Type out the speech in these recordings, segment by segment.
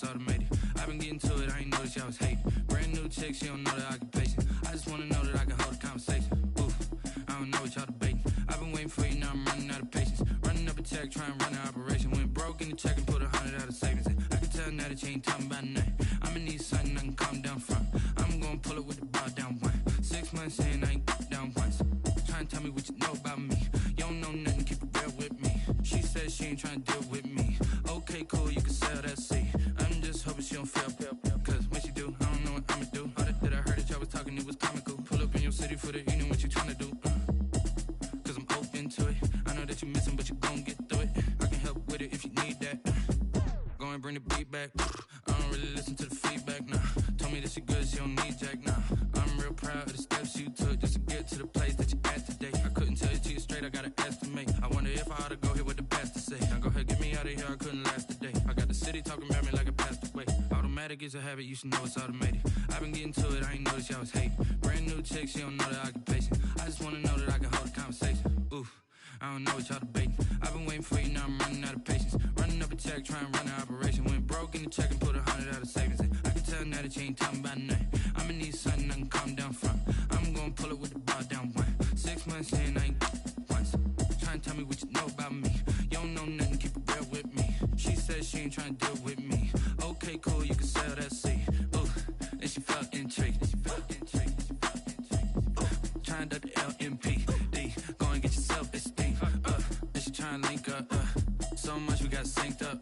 automated. I've been getting to it, I ain't noticed y'all was hating. Brand new chick, she don't know the occupation. I just wanna know that I can hold a conversation. Oof, I don't know what y'all debating. I've been waiting for you, now I'm running out of patience. Running up a check, trying to run an operation. Went broke in the check and put 100 out of savings in. I can tell now that you ain't talking about nothing. I'ma need something I can calm down from. I'm gonna pull it with the bar down one. 6 months in, I ain't down once. Trying to tell me what you know about me. You don't know nothing, keep it real with me. She said she ain't trying to deal with me. Okay, cool, you can sell that seed. I'm just hoping she don't fail. Cause when she do, I don't know what I'ma do. All that I heard that y'all was talking, it was comical. Pull up in your city for the evening, what you trying to do? Cause I'm open to it. I know that you missing, but you gon' get through it. I can help with it if you need that. Go and bring the beat back. I don't really listen to the feedback, nah. Told me that she good, she don't need jack, nah. I'm real proud of the steps you took just to get to the place that you at today. I couldn't tell you to you straight, I gotta estimate. I wonder if I ought to go here with the pastor say. Now go ahead, get me out of here, I couldn't last a day. I got the city talking about me like a passed away. Automatic is a habit, you should know it's automated. I've been getting to it, I ain't noticed y'all was hating. Brand new chick, she don't know the occupation. I just wanna know that I can hold a conversation. Oof, I don't know what y'all debating. I've been waiting for you, now I'm running out of patience. Running up a check, trying to run an operation. Went broke in the check and put 100 out of savings in. I can tell now that you ain't talking about nothing. I'ma need something I can calm down from. I'm gonna pull it with the bar down one. 6 months in, I ain't once. Trying to tell me what you know about me. You don't know nothing, keep it real with me. She said she ain't trying to deal with me. Okay, cool, you can sell that seed. Ooh, and she felt intrigued. Trying to the LMPD. Go and get your self-esteem. And she trying to link up. So much we got synced up.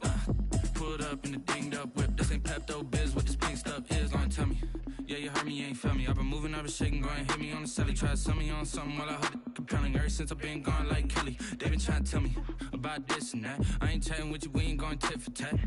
Pulled up in the dinged up whip. This ain't Pepto-Biz, what this pink stuff is. Long tell me. Yeah, you heard me, you ain't felt me. I've been moving, I've been shaking, go and hit me on the celly. Try to sell me on something while I hold it compelling. Ever since I've been gone like Kelly, they been trying to tell me about this and that. I ain't chatting with you, we ain't going tit for tat.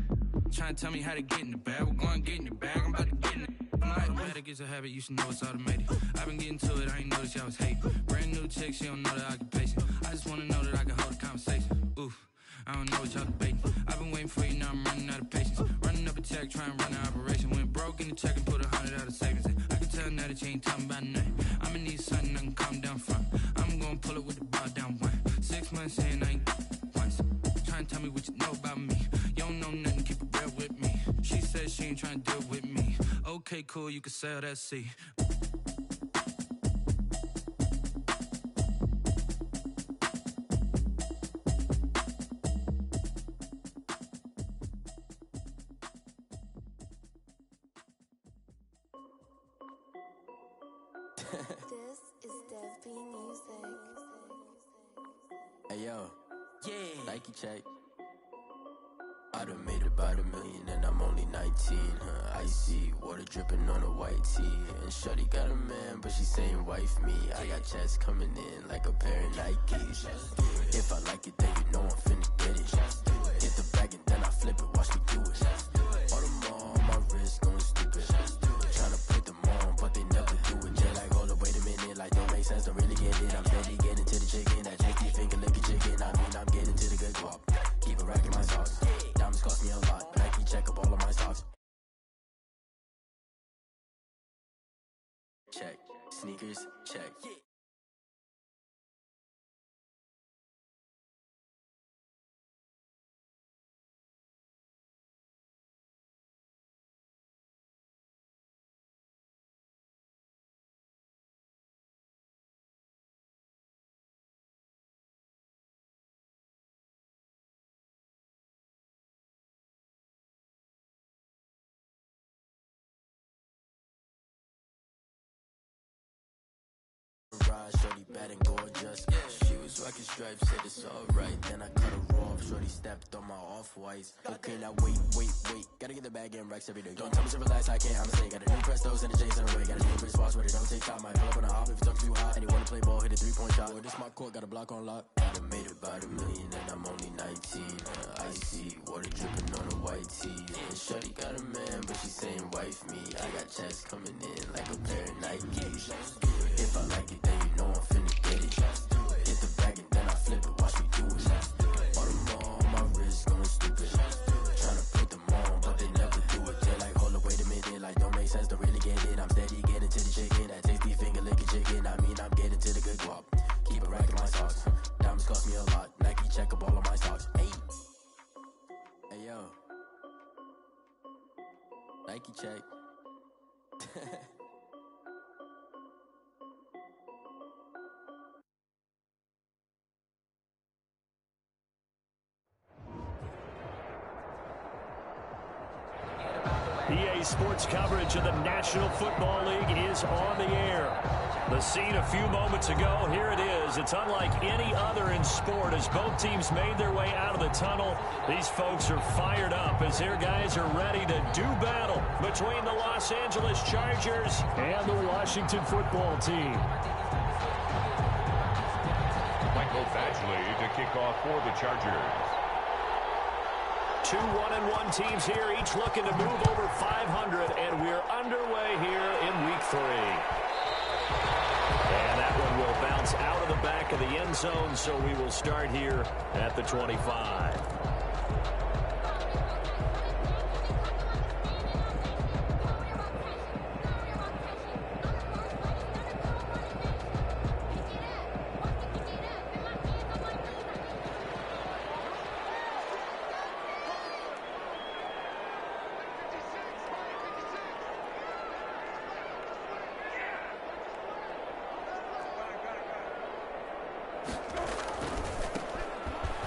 Trying to tell me how to get in the bag. We're going to get in the bag, I'm about to get in it. Automatic is a habit, you should know it's automated. I've been getting to it, I ain't noticed y'all was hating. Brand new chick, she don't know the occupation. I just wanna know that I can hold a conversation. Oof, I don't know what y'all debating. I've been waiting for you, now I'm running out of patience. Running up a check, trying to run an operation. Went broke in the check and put 100 out of savings in. I can tell now that you ain't talking about nothing. I'ma need something I can calm down from. I'm gonna pull it with the bar down one. 6 months in, I ain't once. Trying to tell me what you know about me. You don't know nothing, keep it real with me. She said she ain't trying to deal with me. Okay, cool, you can sell that seed. This is Dev B Music. Hey yo, yeah, Nike check. I done made about $1 million and I'm only 19, icy, water dripping on a white tee. And shorty got a man, but she saying wife me. I got checks coming in like a pair of Nikes. If I like it, then you know I'm finna get it. Hit the bag and then I flip it, watch me do it. All them on my wrist going stupid. Tryna put them on, but they never do it. They're like, hold up, wait a minute, like don't make sense, don't really get it. I'm steady getting to the chicken, that tasty finger licking chicken. I mean, I'm getting to the good guap. Keep a rack in my socks. Diamonds cost me a lot, but I can check up all of my stocks. Check. Sneakers, check. Shorty bad and gorgeous. She was rocking stripes, said it's alright. Then I cut her off. Shorty stepped on my off-whites. Okay, now wait. Gotta get the bag and racks every day. Don't tell me to relax, I can't, I'ma say. Got a new Prestos and a J's in the way. Got a new Chris Boss with it, don't take time. Might pull up on a hop if it's talking too hot. And you wanna play ball, hit a 3-point shot. Boy, this my court, got a block on lock. I done made about $1 million and I'm only 19. Icy, water dripping on a white tee. And shorty got a man, but she saying wife me. I got checks coming in like a pair of Nikes. If I like it, then you know I'm finna get it. Hit the bag and then I flip it, watch me do it. All them on my wrist going stupid. Tryna put them on, but they never do it. They're like, hold up, wait a minute, like don't make sense, don't really get it. I'm steady getting to the chicken, that tasty finger licking chicken. I mean, I'm getting to the good guap. Keep a rack in my socks. Diamonds cost me a lot. Nike check up all of my stocks. Hey yo. Nike check. EA Sports coverage of the National Football League is on the air. The scene a few moments ago, here it is. It's unlike any other in sport as both teams made their way out of the tunnel. These folks are fired up as their guys are ready to do battle between the Los Angeles Chargers and the Washington Football Team. Michael Badgley to kick off for the Chargers. Two 1-1 teams here, each looking to move over 500, and we're underway here in Week 3. And that one will bounce out of the back of the end zone, so we will start here at the 25.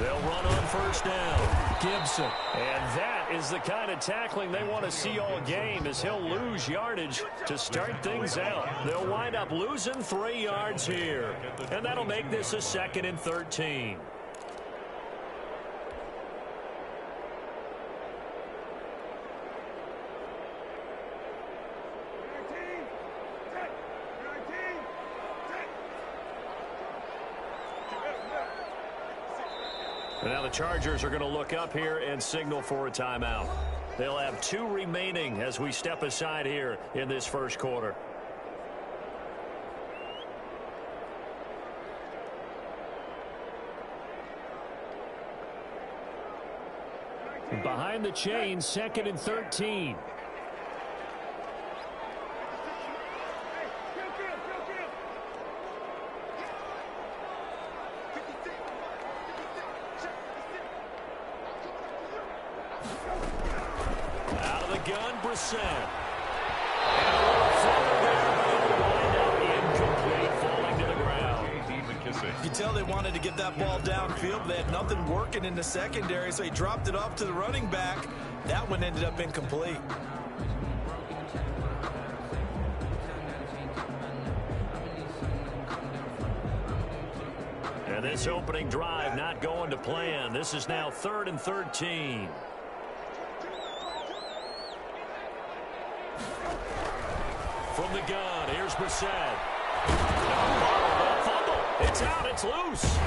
They'll run on first down. Gibson. And that is the kind of tackling they want to see all game as he'll lose yardage to start things out. They'll wind up losing 3 yards here. And that'll make this a 2nd and 13. Now the Chargers are going to look up here and signal for a timeout. They'll have 2 remaining as we step aside here in this first quarter. Behind the chains, 2nd and 13. Brissett. And a little flutter there, but it'll wind up incomplete, falling to the ground. You can tell they wanted to get that ball downfield. They had nothing working in the secondary, so he dropped it off to the running back. That one ended up incomplete. And this opening drive not going to plan. This is now 3rd and 13. From the gun, here's Brissett. Fumble. It's out. It's loose.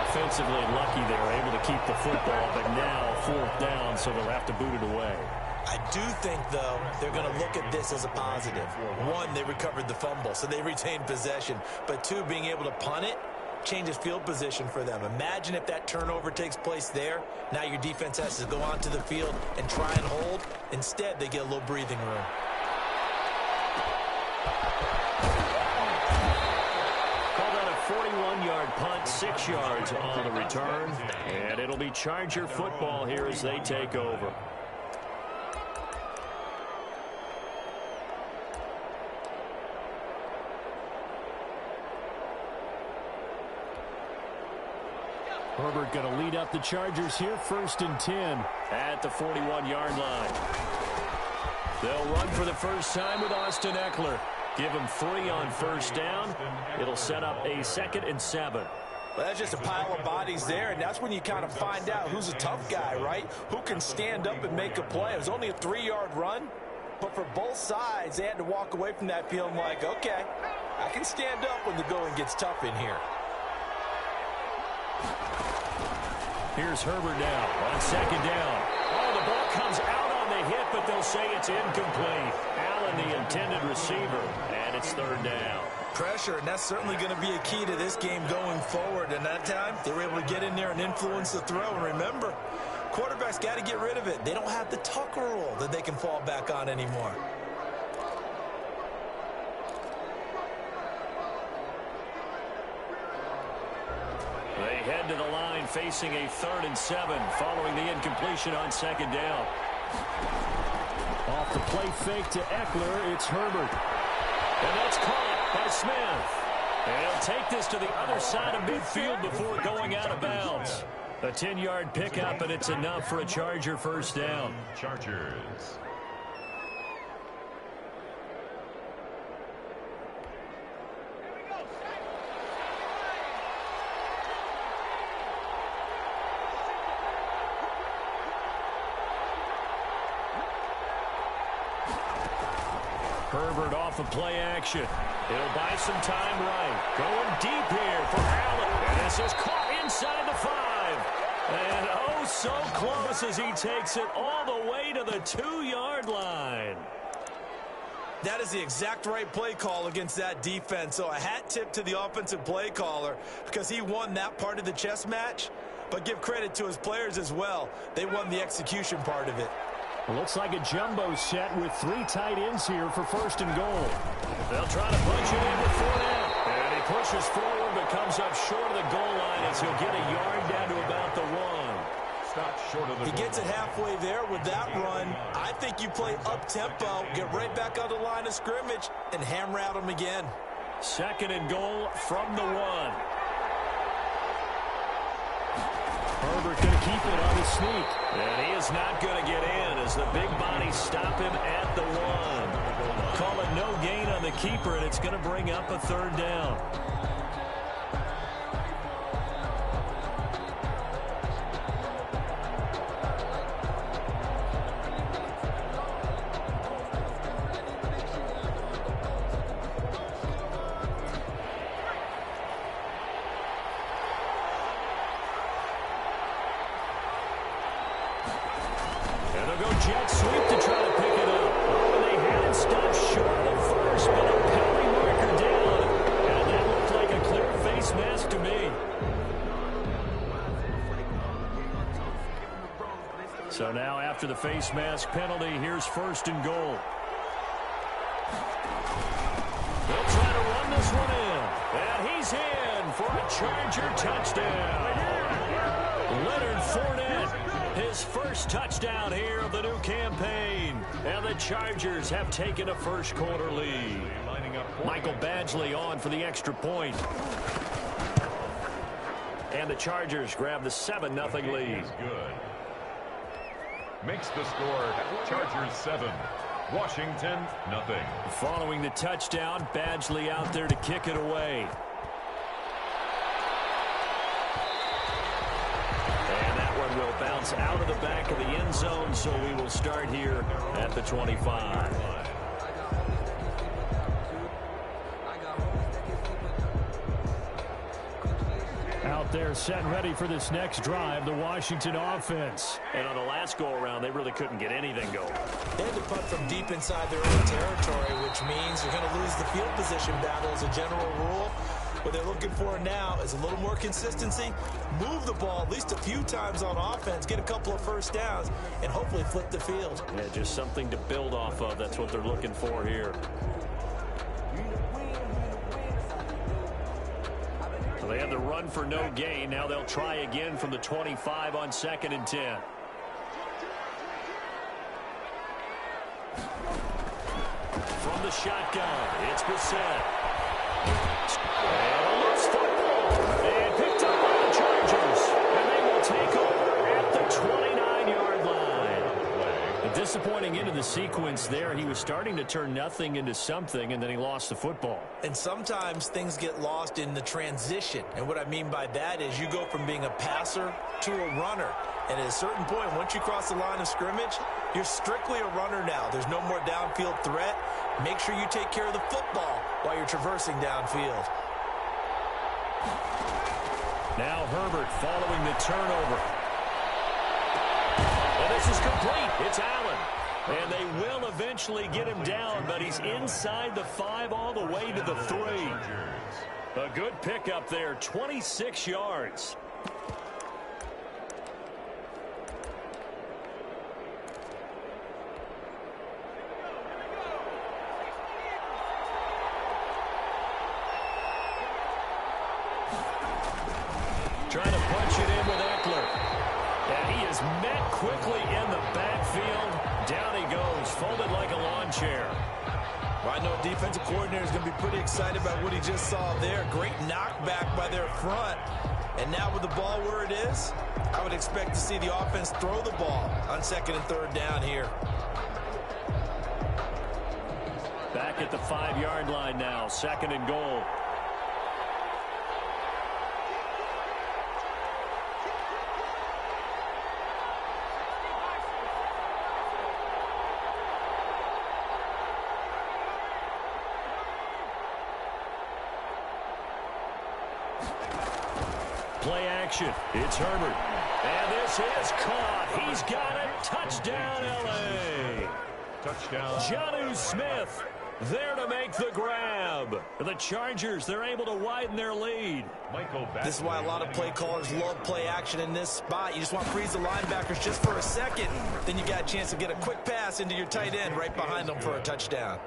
Offensively lucky they were able to keep the football, but now 4th down, so they'll have to boot it away. I do think, though, they're going to look at this as a positive. 1, they recovered the fumble, so they retained possession. But 2, being able to punt it changes field position for them. Imagine if that turnover takes place there. Now your defense has to go onto the field and try and hold. Instead, they get a little breathing room. Called out a 41-yard punt, 6 yards on the return. And it'll be Charger football here as they take over. Herbert going to lead up the Chargers here, 1st and 10 at the 41-yard line. They'll run for the first time with Austin Eckler. Give him 3 on first down. It'll set up a 2nd and 7. Well, that's just a pile of bodies there, and that's when you kind of find out who's a tough guy, right? Who can stand up and make a play. It was only a 3-yard run, but for both sides, they had to walk away from that feeling like, okay, I can stand up when the going gets tough in here. Here's Herbert now on 2nd down. Oh, the ball comes out on the hit, but they'll say it's incomplete. Allen, the intended receiver, and it's 3rd down. Pressure, and that's certainly going to be a key to this game going forward. And that time, they were able to get in there and influence the throw. And remember, quarterbacks got to get rid of it. They don't have the Tucker rule that they can fall back on anymore. They head to the line facing a 3rd and 7 following the incompletion on 2nd down. Off the play fake to Eckler, it's Herbert. And that's caught by Smith. And he'll take this to the other side of midfield before going out of bounds. A 10-yard pickup, and it's enough for a Charger first down. Chargers. Herbert off of play action. He'll buy some time right. Going deep here for Allen. And this is caught inside the 5. And oh, so close as he takes it all the way to the 2-yard line. That is the exact right play call against that defense. So a hat tip to the offensive play caller because he won that part of the chess match. But give credit to his players as well. They won the execution part of it. It looks like a jumbo set with 3 tight ends here for first and goal. They'll try to punch it in with Fournette. And he pushes forward but comes up short of the goal line as he'll get a yard down to about the 1. Stop short of the He gets it halfway there with that run. I think you play up-tempo, get right back on the line of scrimmage, and hammer at him again. Second and goal from the 1. Herbert going to keep it on the sneak. And he is not going to get in as the big bodies stop him at the 1. Call it no gain on the keeper, and it's going to bring up a third down. Jet sweep to try to pick it up. Oh, they had it stopped short of first, but a penalty marker down. And that looked like a clear face mask to me. So now after the face mask penalty, here's first and goal. They'll try to run this one in. And he's in for a Charger touchdown. Leonard Fournette, his first touchdown here of the new campaign. And the Chargers have taken a first quarter lead. Michael Badgley on for the extra point. And the Chargers grab the 7-0 lead. Good. Makes the score Chargers 7, Washington 0. Following the touchdown, Badgley out there to kick it away. Will bounce out of the back of the end zone, so we will start here at the 25. Out there set and ready for this next drive, the Washington offense. And on the last go-around, they really couldn't get anything going. They had to punt from deep inside their own territory, which means you're going to lose the field position battle as a general rule. What they're looking for now is a little more consistency, move the ball at least a few times on offense, get a couple of first downs, and hopefully flip the field. Yeah, just something to build off of. That's what they're looking for here. So they had the run for no gain. Now they'll try again from the 25 on 2nd and 10. From the shotgun, it's Bissett. And a loose football. And picked up by the Chargers. And they will take over at the 29-yard line. A disappointing end of the sequence there. He was starting to turn nothing into something, and then he lost the football. And sometimes things get lost in the transition. And what I mean by that is you go from being a passer to a runner. And at a certain point, once you cross the line of scrimmage, you're strictly a runner now. There's no more downfield threat. Make sure you take care of the football while you're traversing downfield. Now Herbert following the turnover. And this is complete. It's Allen. And they will eventually get him down, but he's inside the 5 all the way to the 3. A good pickup there, 26 yards. Trying to punch it in with Eckler. And he is met quickly in the backfield. Well, I know defensive coordinator is going to be pretty excited about what he just saw there. Great knockback by their front. And now with the ball where it is, I would expect to see the offense throw the ball on 2nd and 3rd down here. Back at the 5-yard line now, 2nd and goal. Play action. It's Herbert. And this is caught. He's got it. Touchdown, L.A. Touchdown. Jonnu Smith there to make the grab. The Chargers, they're able to widen their lead. This is why a lot of play callers love play action in this spot. You just want to freeze the linebackers just for a second. Then you got a chance to get a quick pass into your tight end right behind them for a touchdown.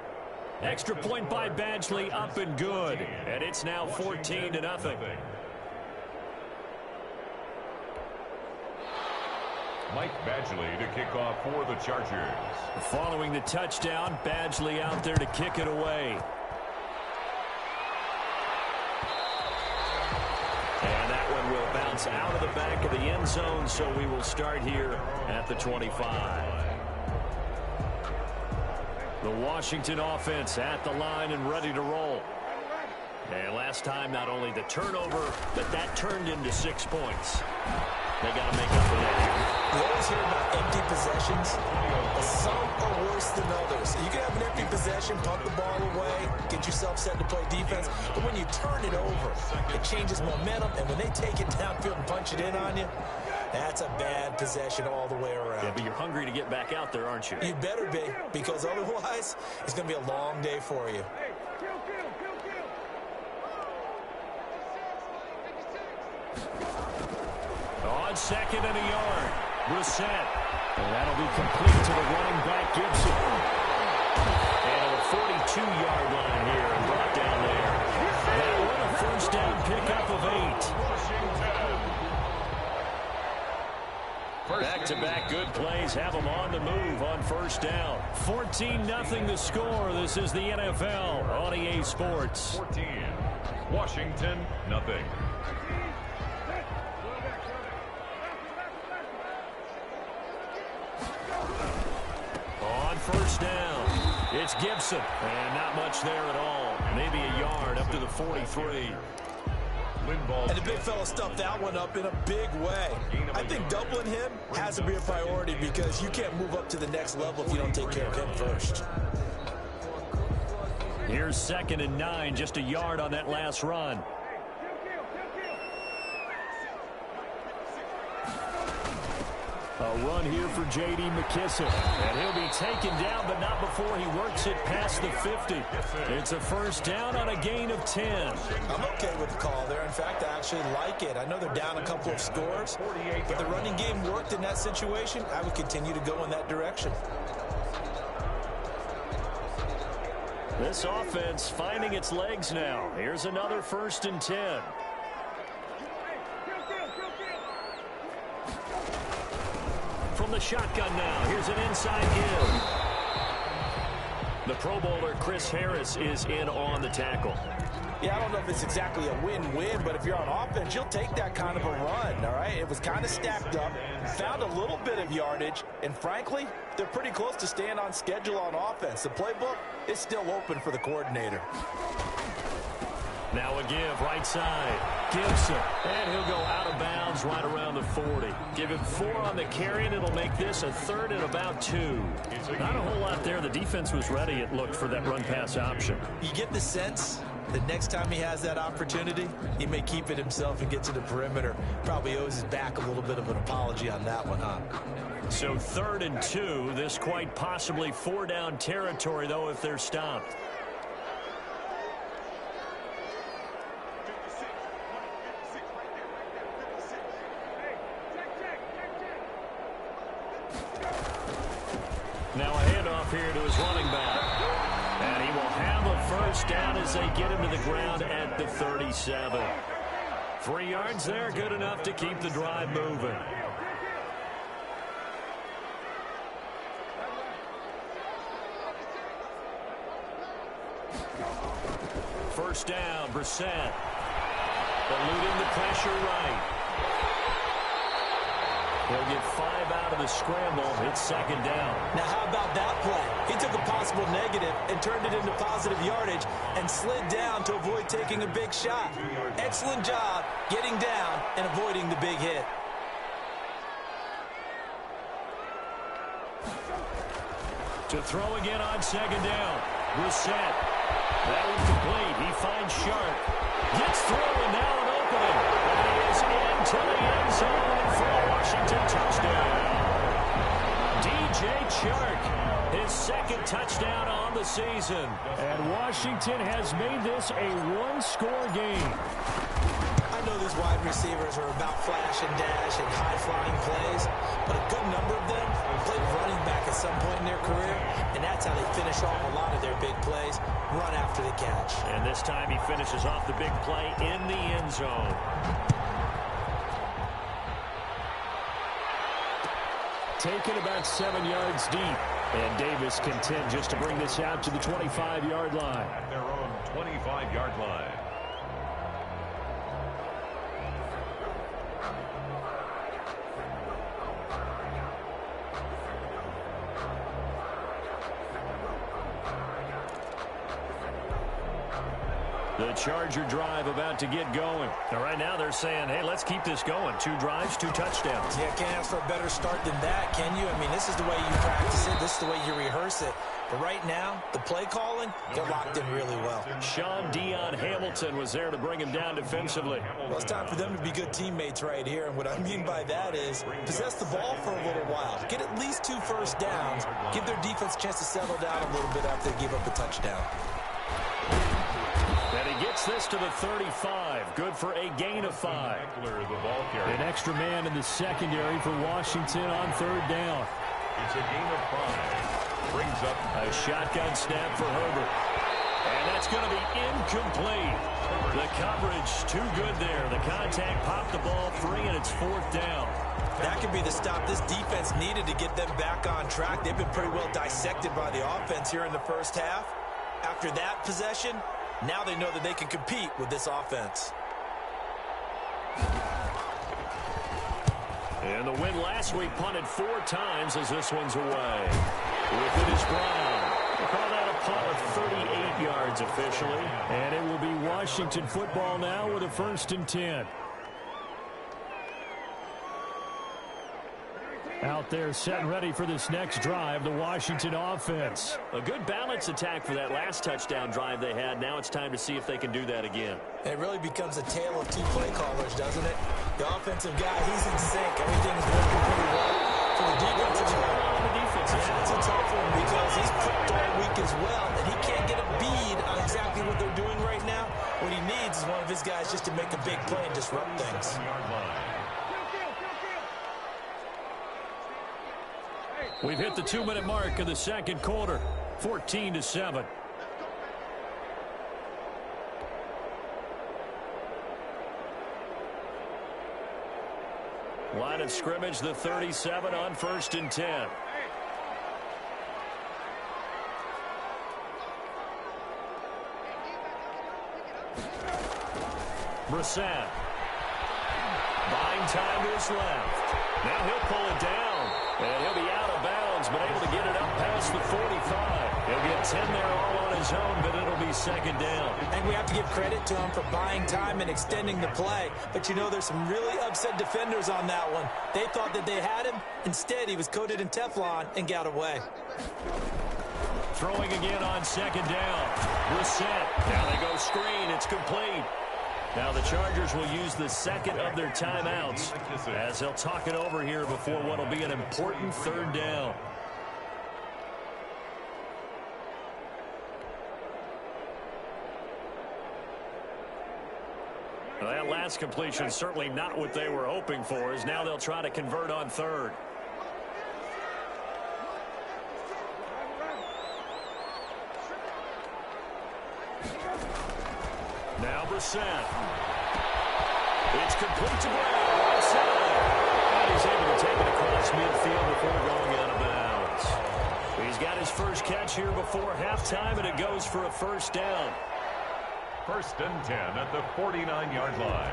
Extra point by Badgley, up and good. And it's now 14-0. Mike Badgley to kick off for the Chargers. Following the touchdown, Badgley out there to kick it away. And that one will bounce out of the back of the end zone, so we will start here at the 25. The Washington offense at the line and ready to roll. And last time, not only the turnover, but that turned into 6 points. They got to make up for that. We always hear about empty possessions. Some are worse than others. You can have an empty possession, punt the ball away, get yourself set to play defense. But when you turn it over, it changes momentum. And when they take it downfield and punch it in on you, that's a bad possession all the way around. Yeah, but you're hungry to get back out there, aren't you? You better be, because otherwise, it's going to be a long day for you. On 2nd and a yard, Brissett. And that'll be complete to the running back, Gibson. And a 42-yard line here and brought down there. That one a 1st down pickup of 8. Back-to-back good plays have them on the move on 1st down. 14-0 the score. This is the NFL on EA Sports. 14. Washington, nothing. On 1st down, it's Gibson. And not much there at all. Maybe a yard up to the 43. And the big fella stuffed that one up in a big way. I think doubling him has to be a priority because you can't move up to the next level if you don't take care of him first. Here's 2nd and 9, just a yard on that last run. A run here for J.D. McKissick. And he'll be taken down, but not before he works it past the 50. It's a 1st down on a gain of 10. I'm okay with the call there. In fact, I actually like it. I know they're down a couple of scores, but the running game worked in that situation. I would continue to go in that direction. This offense finding its legs now. Here's another 1st and 10. From the shotgun now, here's an inside give. The Pro Bowler Chris Harris is in on the tackle. Yeah, I don't know if it's exactly a win-win, but if you're on offense, you'll take that kind of a run, all right? It was kind of stacked up, found a little bit of yardage, and frankly, they're pretty close to staying on schedule on offense. The playbook is still open for the coordinator. Now a give, right side. Gibson. And he'll go out of bounds right around the 40. Give him 4 on the carry, and it'll make this a 3rd and about 2. Not a whole lot there. The defense was ready, it looked, for that run-pass option. You get the sense that next time he has that opportunity, he may keep it himself and get to the perimeter. Probably owes his back a little bit of an apology on that one, huh? So 3rd and 2. This quite possibly 4-down territory, though, if they're stopped. Now a handoff here to his running back. And he will have a 1st down as they get him to the ground at the 37. 3 yards there, good enough to keep the drive moving. First down, Brissett. Eluding the pressure right. He'll get 5 out of the scramble. It's second down. Now, how about that play? He took a possible negative and turned it into positive yardage and slid down to avoid taking a big shot. Excellent job getting down and avoiding the big hit. To throw again on second down. Brissett. That one's complete. He finds Sharp. Gets through and now an opening. He is into the end zone for a Washington touchdown. DJ Chark, his second touchdown on the season. And Washington has made this a one-score game. I know these wide receivers are about flash and dash and high-flying plays, but a good number of them played running back at some point in their career, and that's how they finish off a lot of their big plays, run after the catch. And this time he finishes off the big play in the end zone. Taken about 7 yards deep, and Davis content just to bring this out to the 25-yard line. At their own 25-yard line. The Charger drive about to get going. Now, right now they're saying, hey, let's keep this going. 2 drives, 2 touchdowns. Yeah, can't ask for a better start than that, can you? I mean, this is the way you practice it. This is the way you rehearse it. But right now, the play calling, they're locked in really well. Sean Dion Hamilton was there to bring him down defensively. Well, it's time for them to be good teammates right here. And what I mean by that is possess the ball for a little while. Get at least 2 first downs. Give their defense a chance to settle down a little bit after they give up a touchdown. And he gets this to the 35. Good for a gain of 5. An extra man in the secondary for Washington on third down. It's a gain of 5. Brings up a shotgun snap for Herbert. And that's going to be incomplete. The coverage too good there. The contact popped the ball free, and it's 4th down. That could be the stop this defense needed to get them back on track. They've been pretty well dissected by the offense here in the first half. After that possession, now they know that they can compete with this offense. And the win last week punted 4 times as this one's away. With it is Brown. We'll call that a punt of 38 yards officially. And it will be Washington football now with a 1st and 10. Out there set and ready for this next drive, the Washington offense. A good balance attack for that last touchdown drive they had. Now it's time to see if they can do that again. And it really becomes a tale of 2 play callers, doesn't it? The offensive guy, he's in sync. Everything's working pretty well. For the defensive guy, it's a tough one because he's prepped all week as well, and he can't get a bead on exactly what they're doing right now. What he needs is one of his guys just to make a big play and disrupt things. We've hit the 2-minute mark of the second quarter, 14-7. Line of scrimmage, the 37 on 1st and 10. Brissett. Buying time to his left. Now he'll pull it down. And he'll be out of bounds, but able to get it up past the 45. He'll get 10 there all on his own, but it'll be second down. I think we have to give credit to him for buying time and extending the play. But, you know, there's some really upset defenders on that one. They thought that they had him. Instead, he was coated in Teflon and got away. Throwing again on second down. Brissett. Now they go screen. It's complete. Now the Chargers will use the second of their timeouts as they'll talk it over here before what will be an important 3rd down. Well, that last completion certainly not what they were hoping for, as now they'll try to convert on 3rd. Now Brissett. It's complete to Brown. Outside. And he's able to take it across midfield before going out of bounds. He's He's got his first catch here before halftime, and it goes for a first down. 1st and 10 at the 49-yard line.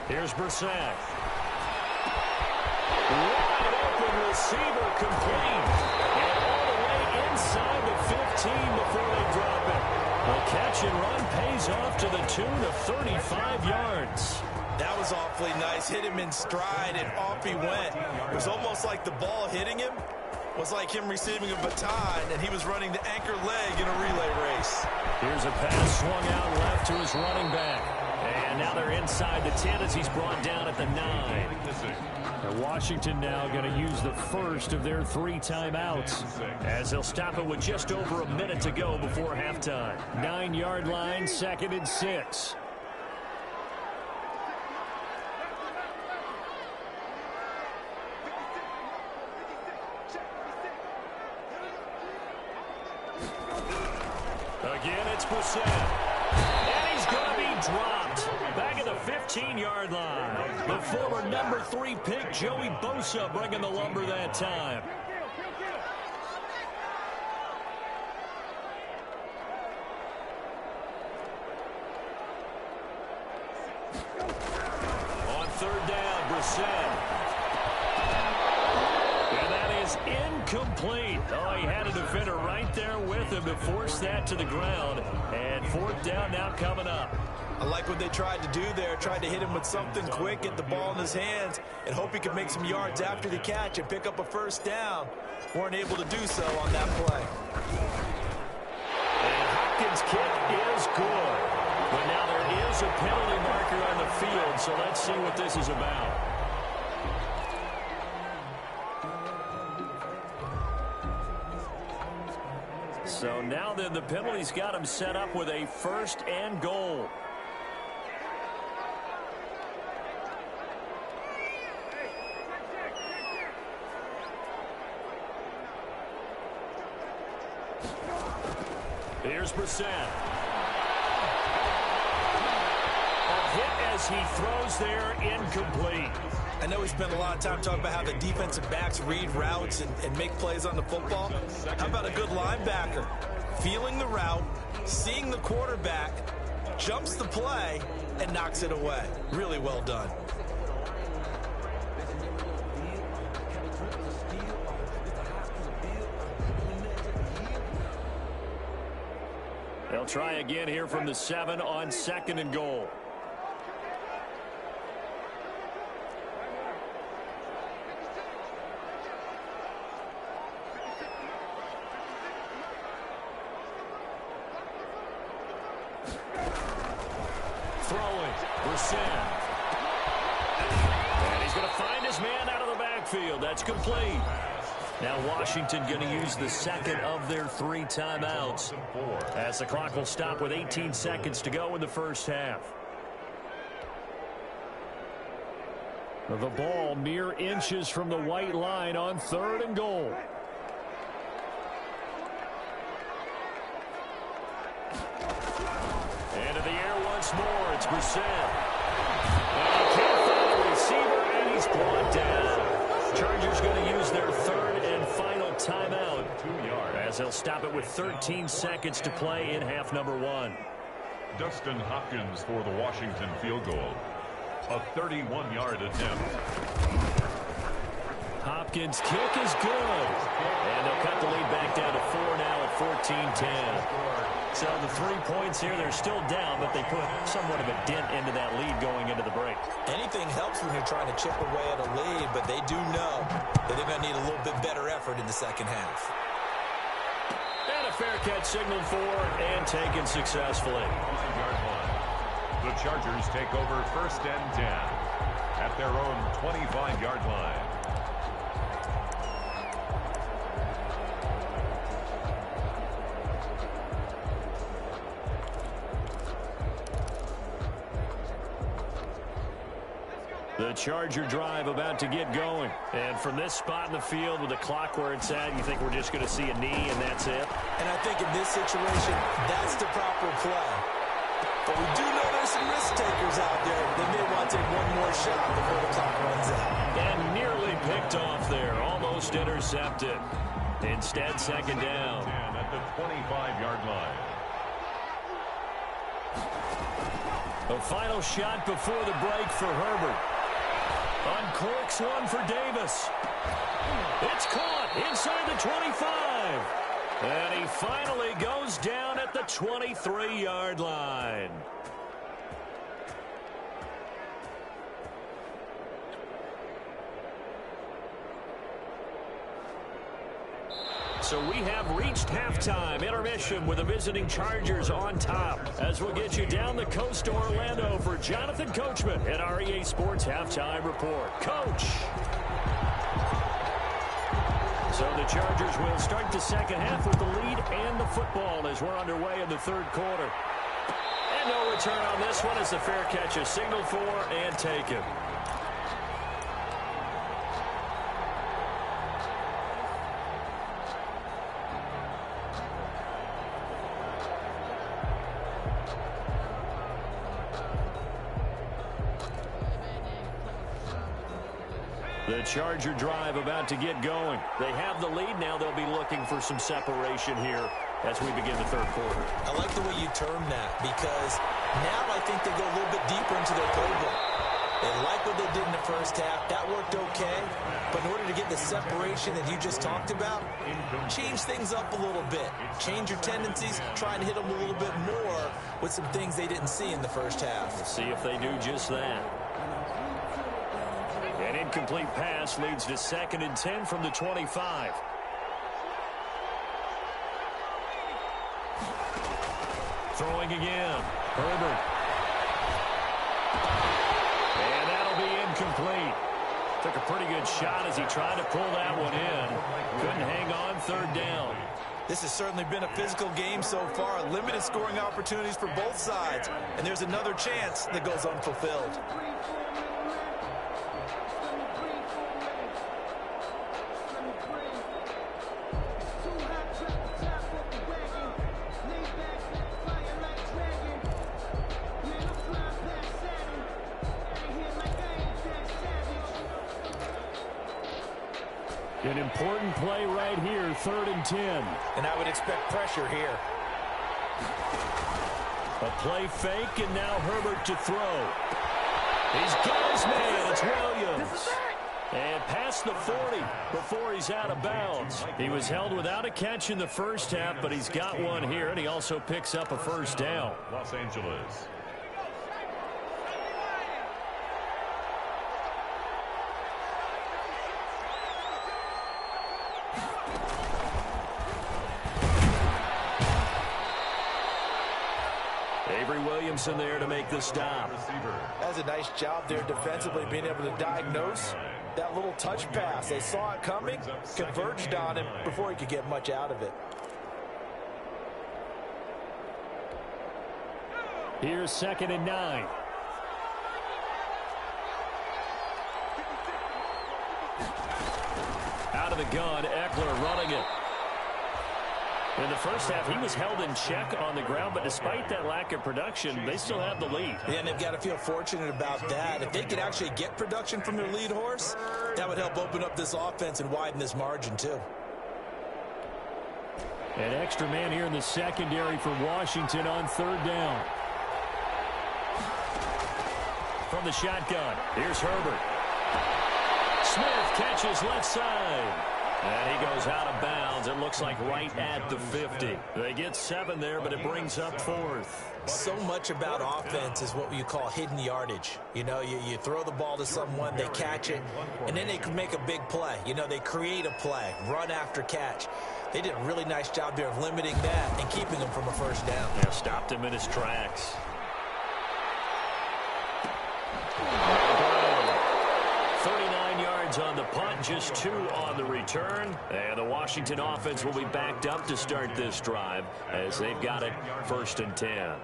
Here's Brissett. Wide open receiver complete. And all the way inside the 15 before they drop it. The catch and run pays off to the tune of 35 yards. That was awfully nice. Hit him in stride, and off he went. It was almost like the ball hitting him was like him receiving a baton, and he was running the anchor leg in a relay race. Here's a pass swung out left to his running back. And now they're inside the 10 as he's brought down at the 9. And Washington now going to use the first of their 3 timeouts as they'll stop it with just over a minute to go before halftime. 9-yard line, 2nd and 6. Again, it's Brissett. And he's going to be dropped back at the 15-yard line. The former number 3 pick, Joey Bosa, bringing the lumber that time. On 3rd down, Brissett. And that is incomplete. Oh, he had a defender right there with him to force that to the ground. And 4th down now coming up. I like what they tried to do there. Tried to hit him with something quick, get the ball in his hands, and hope he could make some yards after the catch and pick up a first down. Weren't able to do so on that play. And Hopkins' kick is good. But now there is a penalty marker on the field, so let's see what this is about. So now then the penalty's got him set up with a 1st and goal. Here's Brissett. A hit as he throws there, incomplete. I know we spent a lot of time talking about how the defensive backs read routes and make plays on the football. How about a good linebacker? Feeling the route, seeing the quarterback, jumps the play, and knocks it away. Really well done. They'll try again here from the 7 on 2nd and goal. Throwing, Brissett. And he's going to find his man out of the backfield. That's complete. Now Washington going to use the 2nd of their 3 timeouts as the clock will stop with 18 seconds to go in the first half. The ball mere inches from the white line on 3rd and goal. Into the air once more. It's Brissett. And he can't find a receiver, and he's brought down. Chargers going to use their 3rd and final timeout as they'll stop it with 13 seconds to play in half number 1. Dustin Hopkins for the Washington field goal. A 31-yard attempt. Hopkins' kick is good. And they'll cut the lead back down to 4 now at 14-10. So the 3 points here, they're still down, but they put somewhat of a dent into that lead going into the break. Anything helps when you're trying to chip away at a lead, but they do know that they're going to need a little bit better effort in the second half. And a fair catch signaled for and taken successfully. The Chargers take over 1st and 10 at their own 25-yard line. The Charger drive about to get going. And from this spot in the field with the clock where it's at, you think we're just going to see a knee and that's it? And I think in this situation, that's the proper play. But we do know there's some risk takers out there. They may want to take one more shot before the clock runs out. And nearly picked off there. Almost intercepted. Instead, second down. At the 25-yard line. A final shot before the break for Herbert. Uncorks one for Davis. It's caught inside the 25. And he finally goes down at the 23-yard line. So we have reached halftime. Intermission with the visiting Chargers on top. As we'll get you down the coast to Orlando for Jonathan Coachman at our EA Sports Halftime Report. Coach. So the Chargers will start the second half with the lead and the football as we're underway in the third quarter. And no return on this one as the fair catch is signaled for and taken. The Charger drive about to get going. They have the lead. Now they'll be looking for some separation here as we begin the third quarter. I like the way you term that because now I think they go a little bit deeper into their playbook. They like what they did in the first half. That worked okay. But in order to get the separation that you just talked about, change things up a little bit. Change your tendencies. Try and hit them a little bit more with some things they didn't see in the first half. We'll see if they do just that. An incomplete pass leads to 2nd and 10 from the 25. Throwing again. Herbert. And that'll be incomplete. Took a pretty good shot as he tried to pull that one in. Couldn't hang on, third down. This has certainly been a physical game so far. Limited scoring opportunities for both sides. And there's another chance that goes unfulfilled. An important play right here, 3rd and 10. And I would expect pressure here. A play fake, and now Herbert to throw. He's got his man. It's Williams. And past the 40 before he's out of bounds. He was held without a catch in the first half, but he's got one here, and he also picks up a first down. Los Angeles. Williamson there to make the stop. That's a nice job there defensively, being able to diagnose that little touch pass. They saw it coming, converged on him before he could get much out of it. Here's 2nd and 9. Out of the gun, Eckler running it. In the first half, he was held in check on the ground, but despite that lack of production, they still have the lead. Yeah, and they've got to feel fortunate about that. If they could actually get production from their lead horse, that would help open up this offense and widen this margin, too. An extra man here in the secondary for Washington on 3rd down. From the shotgun, here's Herbert. Smith catches left side. And he goes out of bounds. It looks like right at the 50. They get 7 there, but it brings up 4th. So much about offense is what you call hidden yardage. You know, you throw the ball to someone, they catch it, and then they can make a big play. You know, they create a play, run after catch. They did a really nice job there of limiting that and keeping him from a first down. Yeah, stopped him in his tracks. 39 yards on the punt, just 2 on the return. And the Washington offense will be backed up to start this drive as they've got it 1st and 10.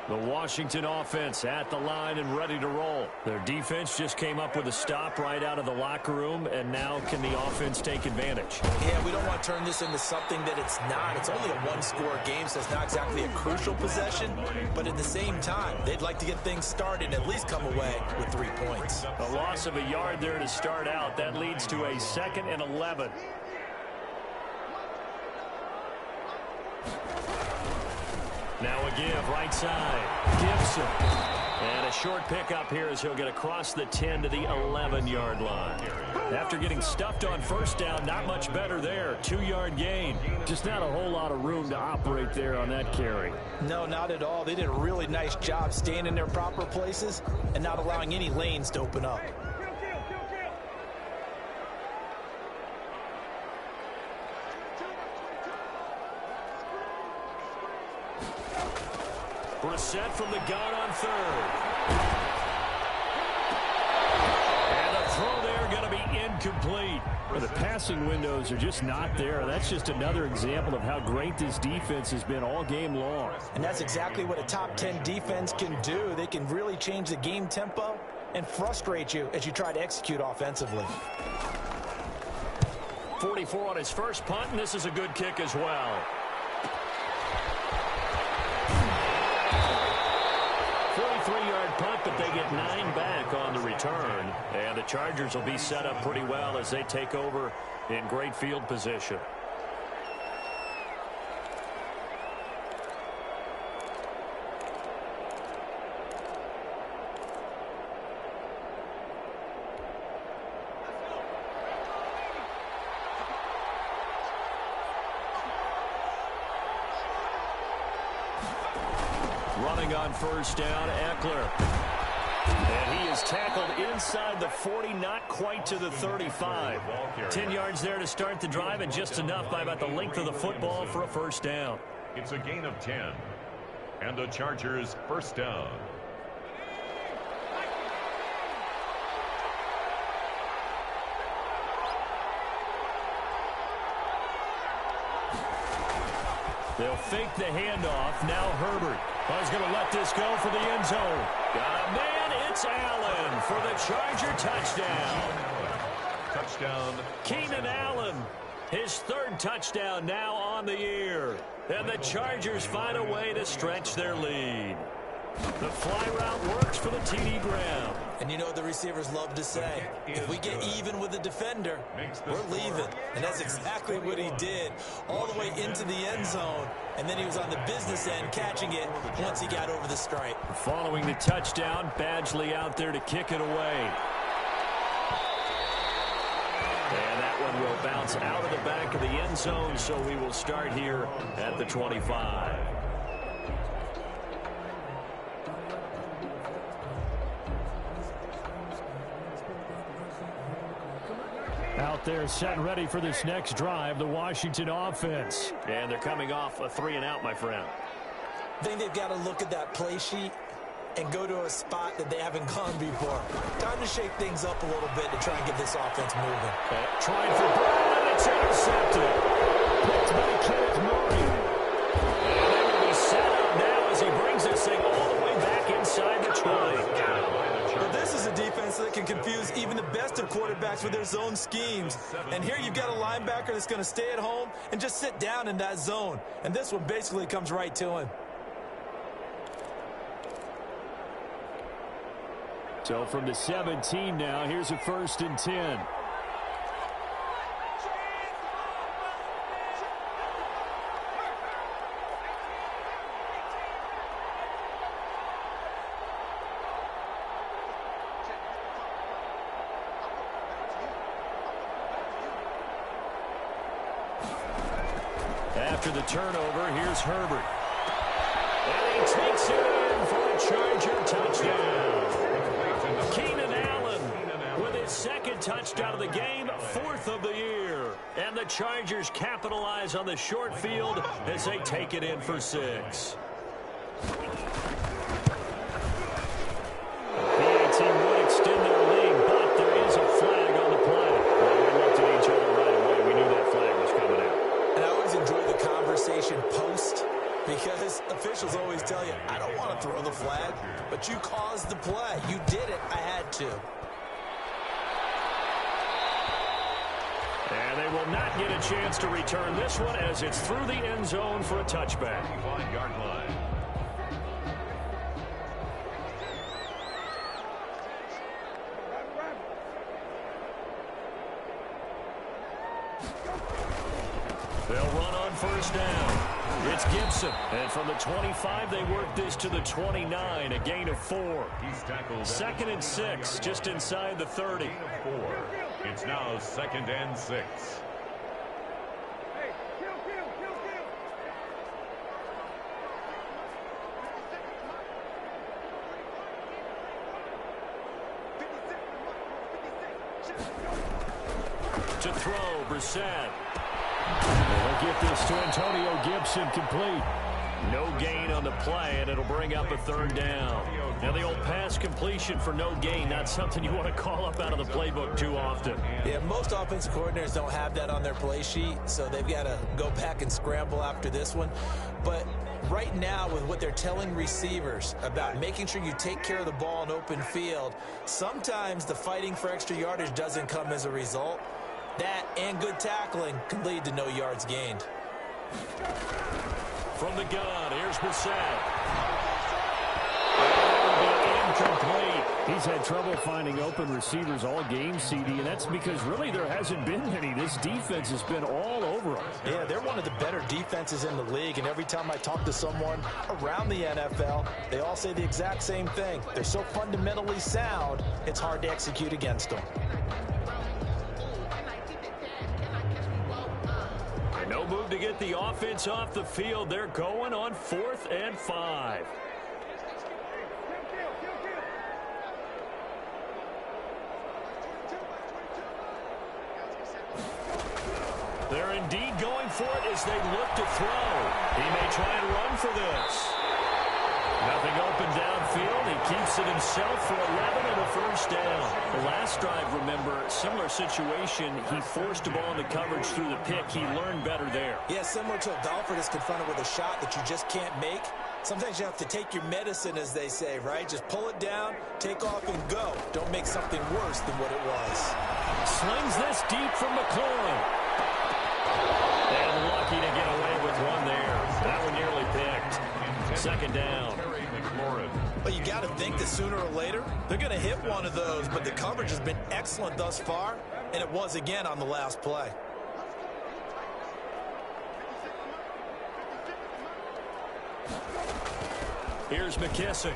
The Washington offense at the line and ready to roll. Their defense just came up with a stop right out of the locker room, and now can the offense take advantage? Yeah, we don't want to turn this into something that it's not. It's only a one-score game, so it's not exactly a crucial possession. But at the same time, they'd like to get things started and at least come away with 3 points. A loss of a yard there to start out. That leads to a 2nd and 11. Now a give, right side. Gibson. And a short pickup here as he'll get across the 10 to the 11-yard line. After getting stuffed on first down, not much better there. 2-yard gain. Just not a whole lot of room to operate there on that carry. No, not at all. They did a really nice job staying in their proper places and not allowing any lanes to open up. Brissett from the gun on 3rd. And a throw there going to be incomplete. Well, the passing windows are just not there. That's just another example of how great this defense has been all game long. And that's exactly what a top 10 defense can do. They can really change the game tempo and frustrate you as you try to execute offensively. 44 on his first punt, and this is a good kick as well. 43-yard punt, but they get 9 back on the return. And the Chargers will be set up pretty well as they take over in great field position. Running on first down, Eckler. And he is tackled inside the 40, not quite to the 35. 10 yards there to start the drive, and just enough by about the length of the football for a first down. It's a gain of 10. And the Chargers first down. They'll fake the handoff. Now Herbert. He's going to let this go for the end zone. Got a man. It's Allen for the Charger touchdown. Touchdown. Keenan Allen, his 3rd touchdown now on the year. And the Chargers find a way to stretch their lead. The fly route works for the TD Graham. And you know what the receivers love to say? If we get even with the defender, we're leaving. And that's exactly what he did, all the way into the end zone. And then he was on the business end catching it once he got over the stripe. Following the touchdown, Badgley out there to kick it away. And that one will bounce out of the back of the end zone, so we will start here at the 25. Out there set and ready for this next drive, the Washington offense. And they're coming off a 3-and-out, my friend. I think they've got to look at that play sheet and go to a spot that they haven't gone before. Time to shake things up a little bit to try and get this offense moving. Trying for Brown, it's intercepted. Picked by Kenneth Murray. And they will be set up now as he brings this thing all the way back inside the 20. But this is a defense that can confuse even the best of quarterbacks with their zone schemes. And here you've got a linebacker that's going to stay at home and just sit down in that zone. And this one basically comes right to him. So from the 17 now, here's a 1st and 10. After the turnover, here's Herbert. And he takes it in for a Charger touchdown. Keenan Allen with his 2nd touchdown of the game, 4th of the year. And the Chargers capitalize on the short field as they take it in for 6. The PA team would extend their lead, but there is a flag on the play. Well, we looked at each other right away. We knew that flag was coming out. And I always enjoy the conversation post Because officials always tell you, I don't want to throw the flag, but you caused the play. You did it. I had to. And they will not get a chance to return this one as it's through the end zone for a touchback. 5-yard line. They'll run on first down. It's Gibson. And from the 25, they work this to the 29, a gain of 4. He's tackled. 2nd and 6, just inside the 30. 4. It's now 2nd and 6. To throw, Brissett. They'll get this to Antonio Gibson complete. No gain on the play, and it'll bring up a 3rd down. Now, the old pass completion for no gain, not something you want to call up out of the playbook too often. Yeah, most offensive coordinators don't have that on their play sheet, so they've got to go back and scramble after this one. But right now, with what they're telling receivers about making sure you take care of the ball in open field, sometimes the fighting for extra yardage doesn't come as a result. That and good tackling can lead to no yards gained. From the gun, here's Brissett. Incomplete. He's had trouble finding open receivers all game, CD, and that's because really there hasn't been many. This defense has been all over them. Yeah, they're one of the better defenses in the league, and every time I talk to someone around the NFL, they all say the exact same thing. They're so fundamentally sound, it's hard to execute against them. No move to get the offense off the field. They're going on 4th and 5. They're indeed going for it as they look to throw. He may try and run for this. Nothing open downfield. He keeps it himself for 11 and a 1st down. The last drive, remember, similar situation. He forced a ball into coverage through the pick. He learned better there. Yeah, similar to a golfer that's confronted with a shot that you just can't make. Sometimes you have to take your medicine, as they say, right? Just pull it down, take off, and go. Don't make something worse than what it was. Slings this deep from McLaurin. And lucky to get away with one there. That one nearly picked. 2nd down. Well, you got to think that sooner or later, they're going to hit one of those, but the coverage has been excellent thus far, and it was again on the last play. Here's McKissick.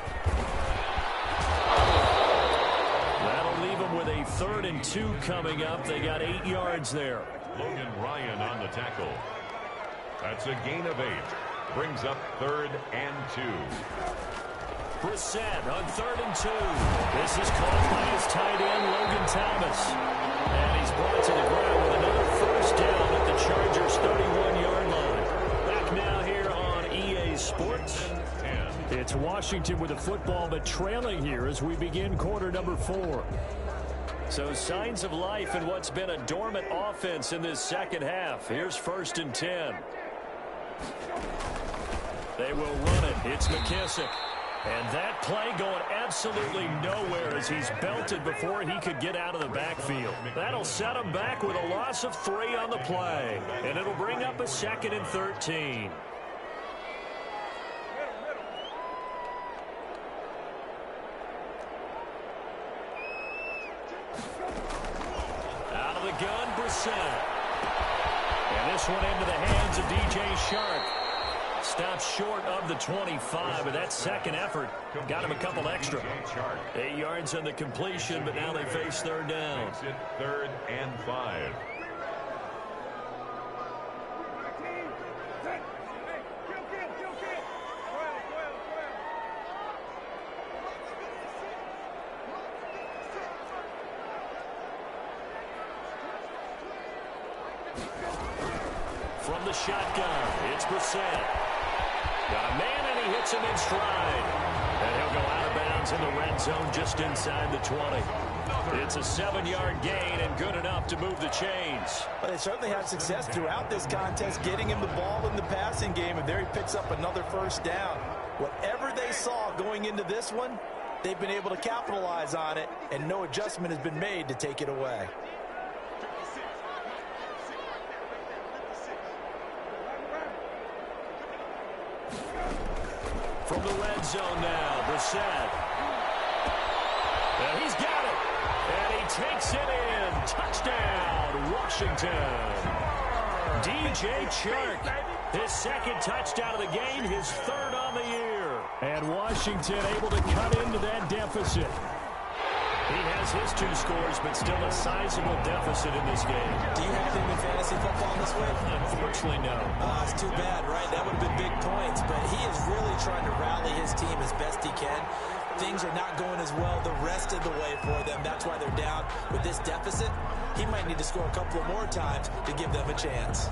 That'll leave them with a 3rd and 2 coming up. They got 8 yards there. Logan Ryan on the tackle. That's a gain of 8. Brings up 3rd and 2. Brissett on 3rd and 2. This is caught by his tight end, Logan Thomas. And he's brought to the ground with another 1st down at the Chargers' 31-yard line. Back now here on EA Sports. It's Washington with the football, but trailing here as we begin quarter number 4. So signs of life in what's been a dormant offense in this 2nd half. Here's 1st and 10. They will run it. It's McKissick. And that play going absolutely nowhere as he's belted before he could get out of the backfield. That'll set him back with a loss of 3 on the play. And it'll bring up a 2nd and 13. Out of the gun, Brissett. And this one into the hands of DJ Shark. Stops short of the 25, but that 2nd effort got him a couple extra. 8 yards on the completion, but now they face 3rd down. Makes it 3rd and 5. From the shotgun, it's Brissett. Got a man, and he hits him in stride. And he'll go out of bounds in the red zone just inside the 20. It's a 7-yard gain and good enough to move the chains. Well, they certainly had success throughout this contest getting him the ball in the passing game, and there he picks up another first down. Whatever they saw going into this one, they've been able to capitalize on it, and no adjustment has been made to take it away. From the red zone now, Brissett. And he's got it. And he takes it in. Touchdown, Washington. DJ Chark, his second touchdown of the game, his third on the year. And Washington able to cut into that deficit. He has his 2 scores, but still a sizable deficit in this game. Do you have him in fantasy football this week? Unfortunately, no. It's too bad, right? That would have been big points, but he is really trying to rally his team as best he can. Things are not going as well the rest of the way for them. That's why they're down with this deficit. He might need to score a couple of more times to give them a chance.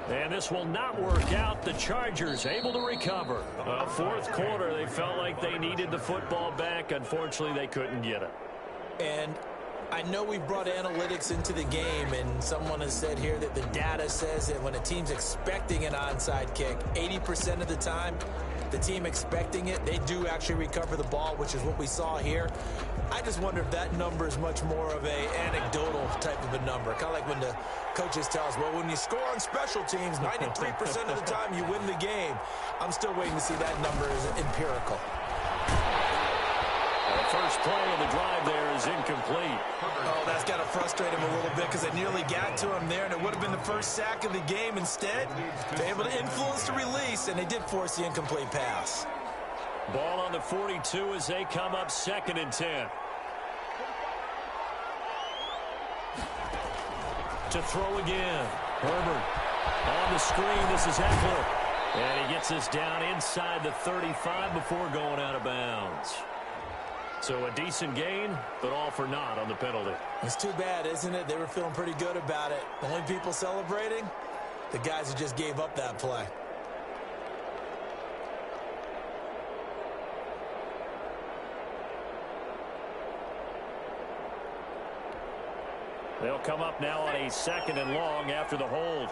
And this will not work out. The Chargers able to recover. Fourth quarter, they felt like they needed the football back. Unfortunately, they couldn't get it. And I know we've brought analytics into the game, and someone has said here that the data says that when a team's expecting an onside kick, 80% of the time, the team expecting it, they do actually recover the ball, which is what we saw here. I just wonder if that number is much more of a anecdotal type of a number. Kind of like when the coaches tell us, well, when you score on special teams, 93% of the time you win the game. I'm still waiting to see that number is empirical. The first play of the drive there is incomplete. Oh, that's got to frustrate him a little bit because they nearly got to him there, and it would have been the first sack of the game. Instead, they're able to influence the release, and they did force the incomplete pass. Ball on the 42 as they come up 2nd and 10. To throw again. Herbert on the screen. This is Eckler. And he gets this down inside the 35 before going out of bounds. So a decent gain, but all for naught on the penalty. It's too bad, isn't it? They were feeling pretty good about it. The only people celebrating, the guys who just gave up that play. They'll come up now on a 2nd and long after the hold.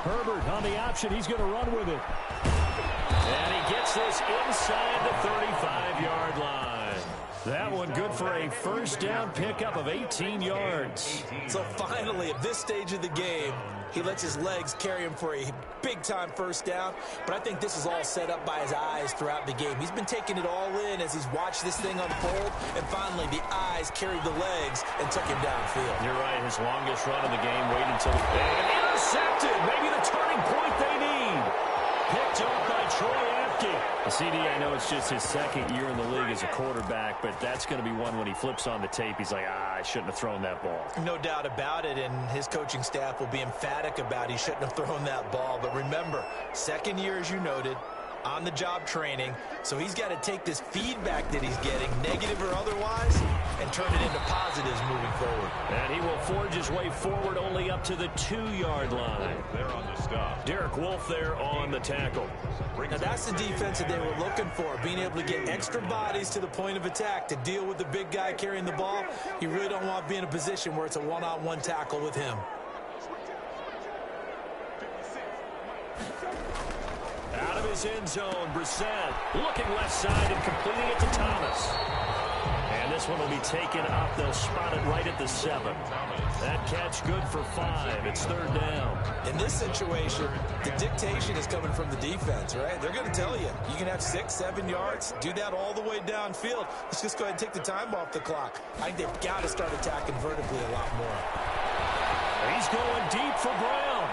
Herbert on the option. He's going to run with it. And he gets this inside the 35-yard line. That one good for a first down pickup of 18 yards. So finally, at this stage of the game, he lets his legs carry him for a big-time first down. But I think this is all set up by his eyes throughout the game. He's been taking it all in as he's watched this thing unfold. And finally, the eyes carried the legs and took him downfield. You're right. His longest run in the game waited until the and intercepted. Maybe the turning point they need. Picked up by Troy Apke. CD, I know it's just his 2nd year in the league as a quarterback, but that's going to be one when he flips on the tape. He's like, I shouldn't have thrown that ball. No doubt about it, and his coaching staff will be emphatic about he shouldn't have thrown that ball. But remember, 2nd year, as you noted, on-the-job training. So he's got to take this feedback that he's getting, negative or otherwise, and turn it into positives moving forward. And he will forge his way forward only up to the 2-yard line. They're on the stop. Derek Wolfe there on the tackle. Now that's the defense that they were looking for, being able to get extra bodies to the point of attack to deal with the big guy carrying the ball. You really don't want to be in a position where it's a one-on-one tackle with him. Out of his end zone, Brissett looking left side and completing it to Thomas. And this one will be taken up. They'll spot it right at the 7. That catch good for 5. It's 3rd down. In this situation, the dictation is coming from the defense, right? They're going to tell you, you can have 6, 7 yards, do that all the way downfield. Let's just go ahead and take the time off the clock. I think they've got to start attacking vertically a lot more. He's going deep for Brown.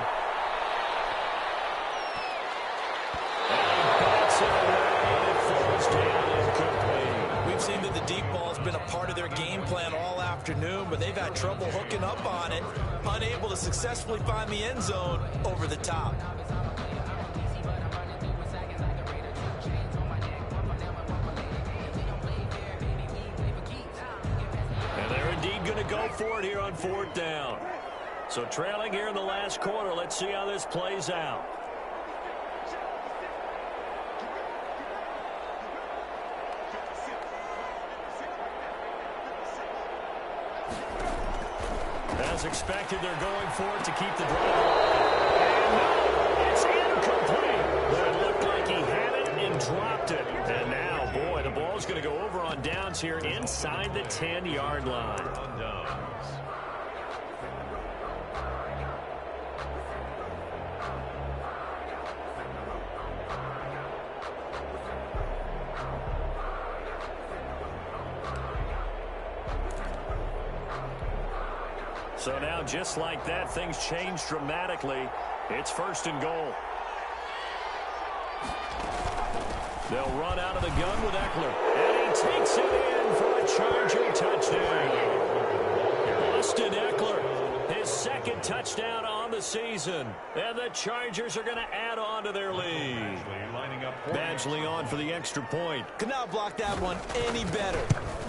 We've seen that the deep ball has been a part of their game plan all afternoon, but they've had trouble hooking up on it, unable to successfully find the end zone over the top. And they're indeed going to go for it here on 4th down. So trailing here in the last quarter. Let's see how this plays out. As expected, they're going for it to keep the drive alive. And no, it's incomplete. But it looked like he had it and dropped it. And now, boy, the ball's going to go over on downs here inside the 10-yard line. On downs. So now, just like that, things change dramatically. It's 1st and goal. They'll run out of the gun with Eckler. And he takes it in for a Charger touchdown. Austin Eckler, his 2nd touchdown on the season. And the Chargers are going to add on to their lead. Badgley on for the extra point. Could not block that one any better.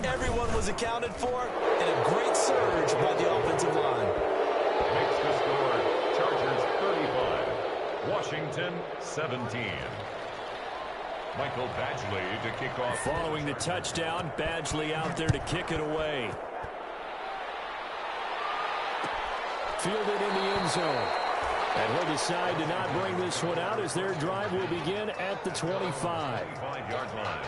Everyone was accounted for, and a great surge by the offensive line. Makes the score Chargers 35, Washington 17. Michael Badgley to kick off. Following the touchdown, Badgley out there to kick it away. Fielded in the end zone. And he'll decide to not bring this one out as their drive will begin at the 25. 25-yard line.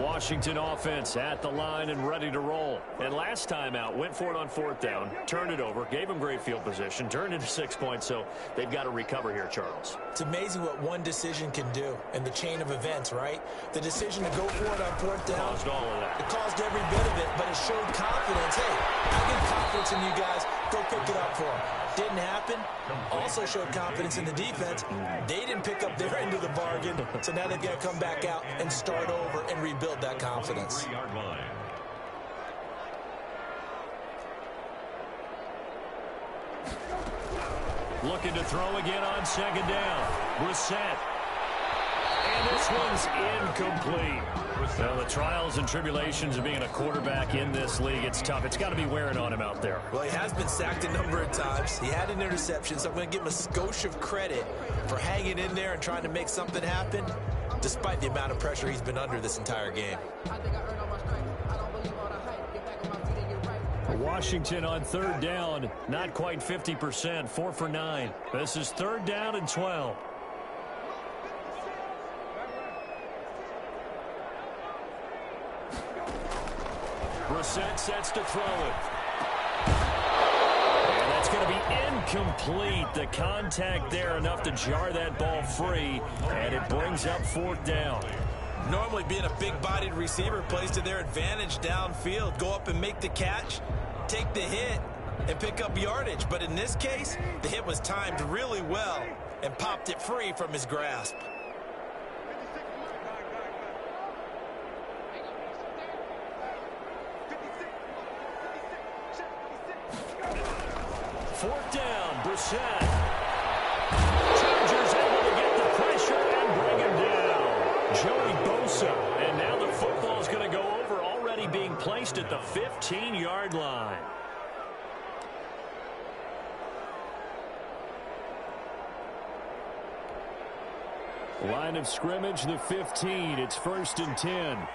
Washington offense at the line and ready to roll. And last time out, went for it on 4th down, turned it over, gave them great field position, turned into 6 points, so they've got to recover here, Charles. It's amazing what one decision can do in the chain of events, right? The decision to go for it on 4th down. Caused all of that. It caused every bit of it, but it showed confidence. Hey, I get confidence in you guys. Go pick it up for them. Didn't happen. Also showed confidence in the defense. They didn't pick up their end of the bargain, so now they've got to come back out and start over and rebuild that confidence. 3-yard line. Looking to throw again on 2nd down. Brissett. And this one's incomplete. Well, the trials and tribulations of being a quarterback in this league, it's tough. It's got to be wearing on him out there. Well, he has been sacked a number of times. He had an interception, so I'm going to give him a skosh of credit for hanging in there and trying to make something happen, despite the amount of pressure he's been under this entire game. Washington on 3rd down, not quite 50%, 4 for 9. This is 3rd down and 12. Brissett sets to throw it. And that's going to be incomplete. The contact there enough to jar that ball free, and it brings up 4th down. Normally being a big-bodied receiver plays to their advantage downfield. Go up and make the catch, take the hit, and pick up yardage. But in this case, the hit was timed really well and popped it free from his grasp. Fourth down, Brissett. Chargers able to get the pressure and bring him down. Joey Bosa. And now the football is going to go over, already being placed at the 15-yard line. Line of scrimmage, the 15. It's 1st and 10.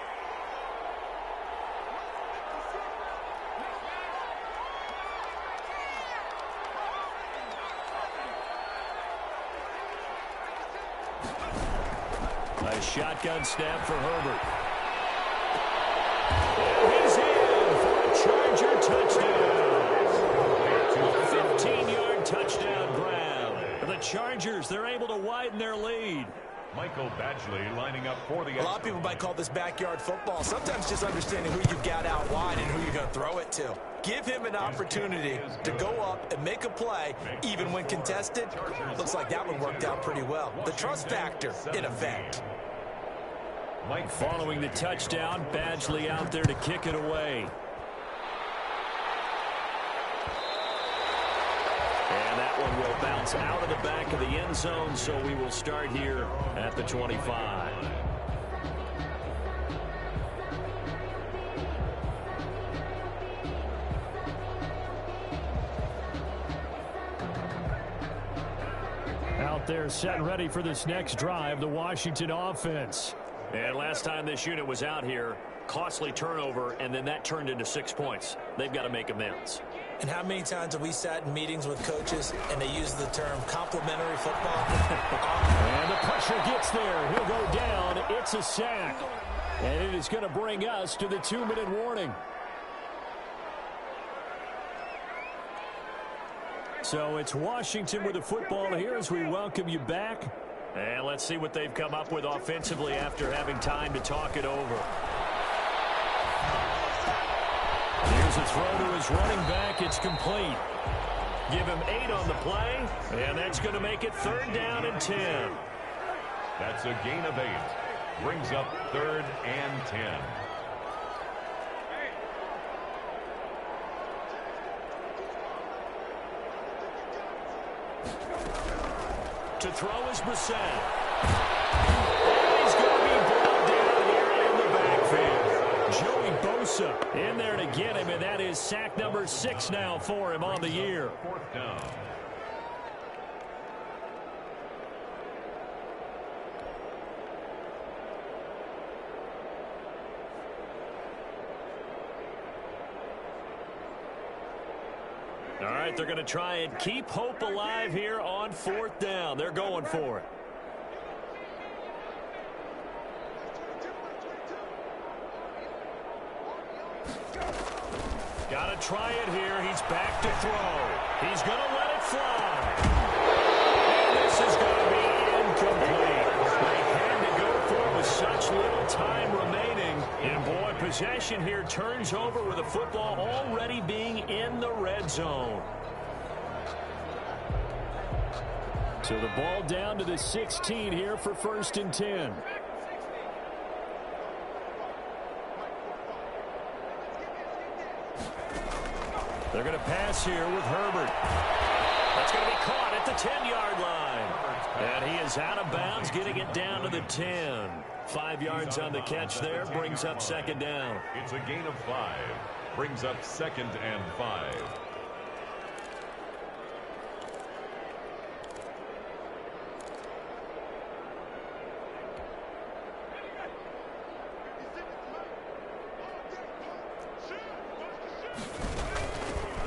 A shotgun snap for Herbert. He's in for a Charger touchdown. 15-yard touchdown grab. The Chargers, they're able to widen their lead. Michael Badgley lining up for the... A lot of people might call this backyard football. Sometimes just understanding who you've got out wide and who you're going to throw it to. Give him an opportunity to go up and make a play, even when contested. Looks like that one worked out pretty well. The trust factor, in effect. Following the touchdown, Badgley out there to kick it away. And that one will bounce out of the back of the end zone, so we will start here at the 25. Out there set and ready for this next drive, the Washington offense. And last time this unit was out here, costly turnover, and then that turned into 6 points. They've got to make amends. And how many times have we sat in meetings with coaches and they use the term complementary football? And the pressure gets there. He'll go down. It's a sack. And it is going to bring us to the 2-minute warning. So it's Washington with the football here as we welcome you back. And let's see what they've come up with offensively after having time to talk it over. Here's a throw to his running back. It's complete. Give him 8 on the play, and that's going to make it 3rd down and 10. That's a gain of 8. Brings up 3rd and 10. To throw is Brissett. And he's going to be brought down here in the backfield. Joey Bosa in there to get him, and that is sack number 6 now for him on the year. 4th down. All right, they're going to try and keep hope alive here on 4th down. They're going for it. Got to try it here. He's back to throw. He's going to let it fly. And this is going to be incomplete. They had to go for it with such little time remaining. And boy, possession here turns over with the football already being in the red zone. So the ball down to the 16 here for 1st and 10. They're going to pass here with Herbert. That's going to be caught at the 10-yard line. And he is out of bounds, getting it down to the 10. 5 yards on the catch there, brings up 2nd down. It's a gain of 5. Brings up 2nd and 5.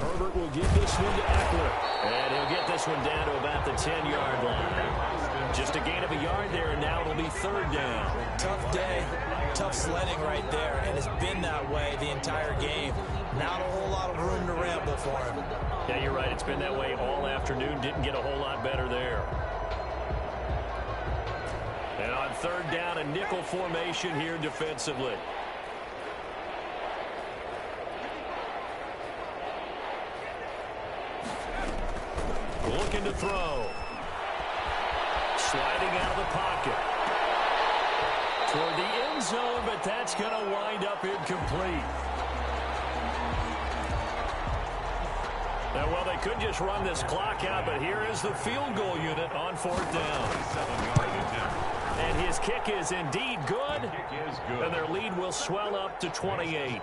Herbert will give this one to Eckler. And he'll get this one down to about the 10-yard line. Just a gain of a yard there, and now it'll be 3rd down. Tough day, tough sledding right there, and it's been that way the entire game. Not a whole lot of room to ramble for him. Yeah, you're right. It's been that way all afternoon. Didn't get a whole lot better there. And on 3rd down, a nickel formation here defensively. Looking to throw. Sliding out of the pocket. Toward the end zone, but that's going to wind up incomplete. Now, well, they could just run this clock out, but here is the field goal unit on 4th down. 7-yard attempt. And his kick is indeed good. Kick is good. And their lead will swell up to 28.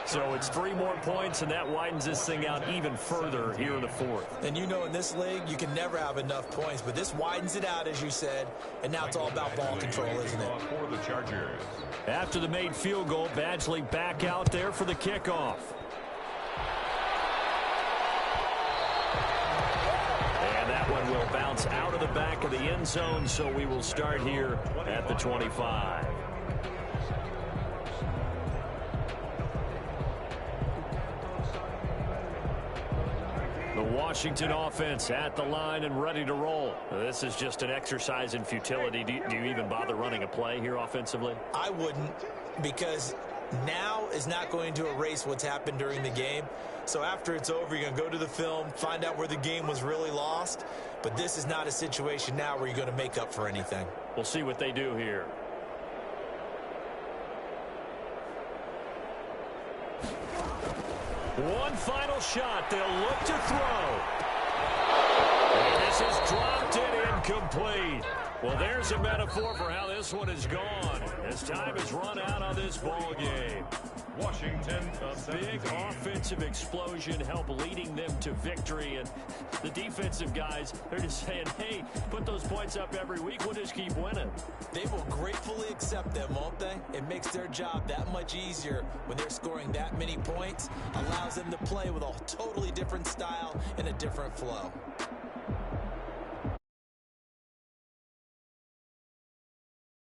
So it's 3 more points, and that widens this thing out even further here in the 4th. And you know, in this league, you can never have enough points, but this widens it out, as you said, and now it's all about ball control, isn't it? For the Chargers. After the made field goal, Badgley back out there for the kickoff. And that one will bounce out of the back of the end zone, so we will start here at the 25. The Washington offense at the line and ready to roll. This is just an exercise in futility. Do you even bother running a play here offensively? I wouldn't, because now is not going to erase what's happened during the game. So after it's over, you're going to go to the film, find out where the game was really lost. But this is not a situation now where you're going to make up for anything. We'll see what they do here. One final shot. They'll look to throw. has dropped it incomplete. Well, there's a metaphor for how this one is gone, as time has run out on this ball game. Washington, a big offensive explosion helped leading them to victory, and the defensive guys, they're just saying, hey, put those points up every week, we'll just keep winning. They will gratefully accept them, won't they? It makes their job that much easier when they're scoring that many points, allows them to play with a totally different style and a different flow.